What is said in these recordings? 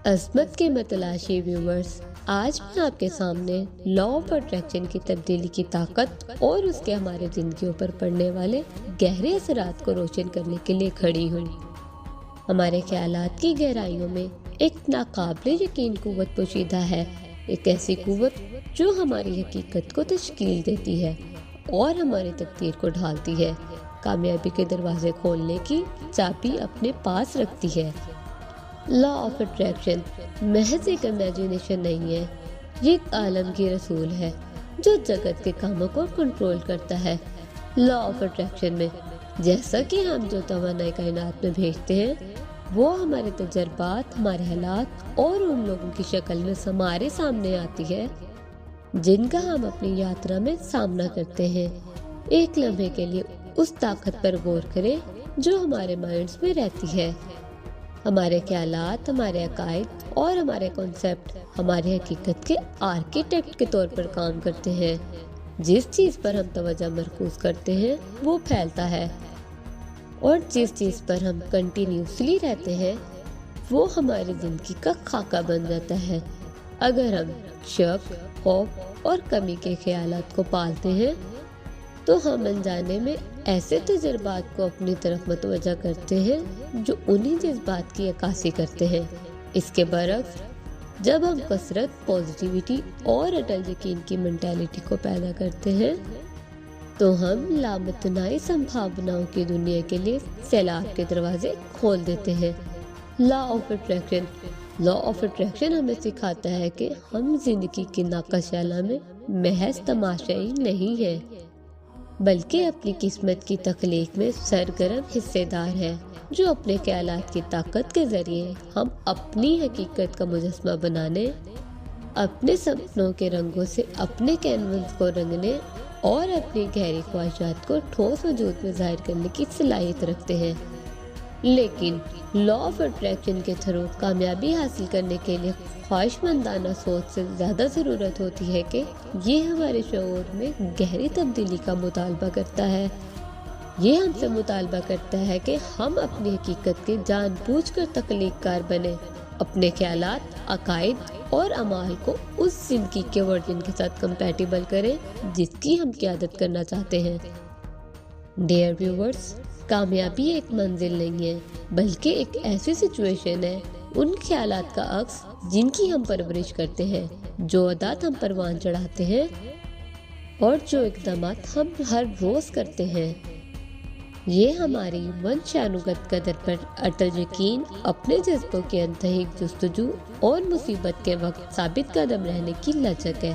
عظمت کی متلاشی ویورز، آج میں آپ کے سامنے لا آف اٹریکشن کی تبدیلی کی طاقت اور اس کے ہمارے زندگیوں پر پڑنے والے گہرے اثرات کو روشن کرنے کے لیے کھڑی ہوں۔ ہمارے خیالات کی گہرائیوں میں ایک ناقابل یقین قوت پوشیدہ ہے، ایک ایسی قوت جو ہماری حقیقت کو تشکیل دیتی ہے اور ہماری تقدیر کو ڈھالتی ہے، کامیابی کے دروازے کھولنے کی چابی اپنے پاس رکھتی ہے۔ لا آف اٹریکشن محض ایک امیجنیشن نہیں ہے، یہ ایک عالم کی رسول ہے جو جگت کے کاموں کو کنٹرول کرتا ہے۔ لا آف اٹریکشن میں جیسا کہ ہم جو توانائی کائنات میں بھیجتے ہیں وہ ہمارے تجربات، ہمارے حالات اور ان لوگوں کی شکل میں ہمارے سامنے آتی ہے جن کا ہم اپنی یاترا میں سامنا کرتے ہیں۔ ایک لمحے کے لیے اس طاقت پر غور کریں جو ہمارے مائنڈز میں رہتی ہے۔ ہمارے خیالات، ہمارے عقائد اور ہمارے کانسیپٹ ہماری حقیقت کے آرکیٹیکٹ کے طور پر کام کرتے ہیں۔ جس چیز پر ہم توجہ مرکوز کرتے ہیں وہ پھیلتا ہے، اور جس چیز پر ہم کنٹینیوسلی رہتے ہیں وہ ہماری زندگی کا خاکہ بن جاتا ہے۔ اگر ہم شک، خوف اور کمی کے خیالات کو پالتے ہیں تو ہم انجانے میں ایسے تجربات کو اپنی طرف متوجہ کرتے ہیں جو انہی جذبات کی عکاسی کرتے ہیں۔ اس کے برعکس جب ہم کثرت، پازیٹیوٹی اور اٹل یقین کی مینٹالٹی کو پیدا کرتے ہیں تو ہم لامتناہی سمبھاوناؤں کی دنیا کے لیے سیلاب کے دروازے کھول دیتے ہیں۔ لا آف اٹریکشن ہمیں سکھاتا ہے کہ ہم زندگی کی ناقص میں محض تماشائی نہیں ہیں بلکہ اپنی قسمت کی تخلیق میں سرگرم حصے دار ہیں، جو اپنے خیالات کی طاقت کے ذریعے ہم اپنی حقیقت کا مجسمہ بنانے، اپنے سپنوں کے رنگوں سے اپنے کینوس کو رنگنے اور اپنی گہری خواہشات کو ٹھوس وجود میں ظاہر کرنے کی صلاحیت رکھتے ہیں۔ لیکن لا آف اٹریکشن کے تھرو کامیابی حاصل کرنے کے لیے خواہش مندانہ سوچ سے زیادہ ضرورت ہوتی ہے کہ یہ ہمارے شعور میں گہری تبدیلی کا مطالبہ کرتا ہے۔ یہ ہم سے مطالبہ کرتا ہے کہ ہم اپنی حقیقت کے جان بوجھ کر تخلیق کار بنیں، اپنے خیالات، عقائد اور اعمال کو اس زندگی کے ورژن کے ساتھ کمپیٹیبل کریں جس کی ہم قیادت کرنا چاہتے ہیں۔ ڈیئر ویورز، کامیابی ایک منزل نہیں ہے بلکہ ایک ایسی سچویشن ہے، ان خیالات کا عکس جن کی ہم پرورش کرتے ہیں، جو عادات ہم پروان چڑھاتے ہیں اور جو اقدامات ہم ہر روز کرتے ہیں۔ یہ ہماری منشانوگت قدر پر اٹل یقین، اپنے جذبوں کی انتہائی جستجو اور مصیبت کے وقت ثابت قدم رہنے کی لچک ہے۔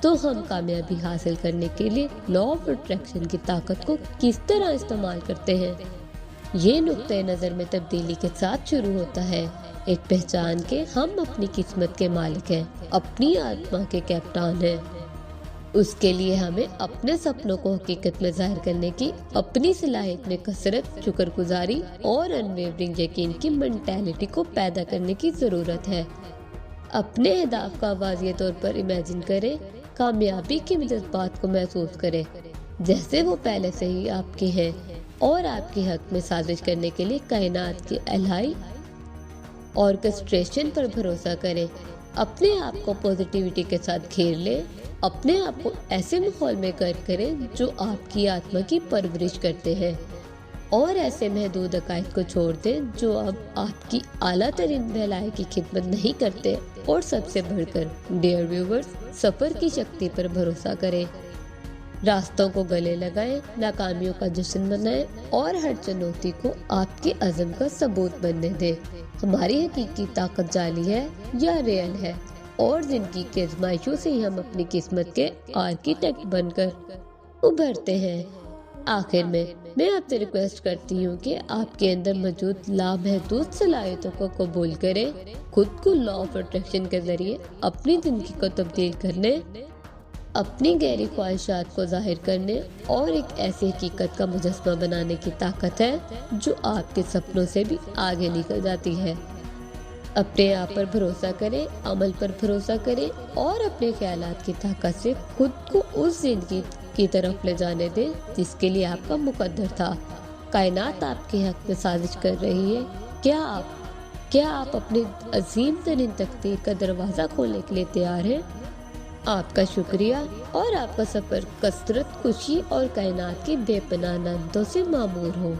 تو ہم کامیابی حاصل کرنے کے لیے لا آف اٹریکشن کی طاقت کو کس طرح استعمال کرتے ہیں؟ یہ نقطہ نظر میں تبدیلی کے ساتھ شروع ہوتا ہے، ایک پہچان کے ہم اپنی قسمت کے مالک ہیں، اپنی آتما کے کیپٹن ہیں۔ اس کے لیے ہمیں اپنے سپنوں کو حقیقت میں ظاہر کرنے کی اپنی صلاحیت میں کثرت، شکر گزاری اور انویورنگ یقین کی مینٹالٹی کو پیدا کرنے کی ضرورت ہے۔ اپنے اہداف کا واضح طور پر امیجن کریں، کامیابی کے جذبات کو محسوس کریں جیسے وہ پہلے سے ہی آپ کے ہیں، اور آپ کے حق میں سازش کرنے کے لیے کائنات کی الہی آرکسٹریشن پر بھروسہ کریں۔ اپنے آپ کو پازیٹیوٹی کے ساتھ گھیر لیں، اپنے آپ کو ایسے ماحول میں کریں جو آپ کی آتما کی پرورش کرتے ہیں، اور ایسے محدود عقائد کو چھوڑ دیں جو اب آپ کی اعلیٰ ترین بھلائی کی خدمت نہیں کرتے۔ اور سب سے بڑھ کر ڈیئر ویورز، سفر کی شکتی پر بھروسہ کریں، راستوں کو گلے لگائیں، ناکامیوں کا جشن منائیں اور ہر چنوتی کو آپ کے عزم کا ثبوت بننے دیں۔ ہماری حقیقی طاقت جعلی ہے یا ریئل ہے، اور زندگی کے آزمائشوں سے ہی ہم اپنی قسمت کے آرکیٹیکٹ بن کر ابھرتے ہیں۔ آخر میں آپ سے ریکویسٹ کرتی ہوں کہ آپ کے اندر موجود لامحدود صلاحیتوں کو قبول کریں، خود کو لا آف اٹریکشن کے ذریعے اپنی زندگی کو تبدیل کرنے، اپنی گہری خواہشات کو ظاہر کرنے اور ایک ایسی حقیقت کا مجسمہ بنانے کی طاقت ہے جو آپ کے سپنوں سے بھی آگے نکل جاتی ہے۔ اپنے آپ پر بھروسہ کریں، عمل پر بھروسہ کریں اور اپنے خیالات کی طاقت سے خود کو اس زندگی کی طرف لے جانے دیں جس کے لیے آپ کا مقدر تھا۔ کائنات آپ کے حق میں سازش کر رہی ہے، کیا آپ کیا آپ اپنی عظیم ترین تقدیر کا دروازہ کھولنے کے لیے تیار ہیں؟ آپ کا شکریہ اور آپ کا سفر کثرت، خوشی اور کائنات کی بے پناہ نعمتوں سے معمور ہو۔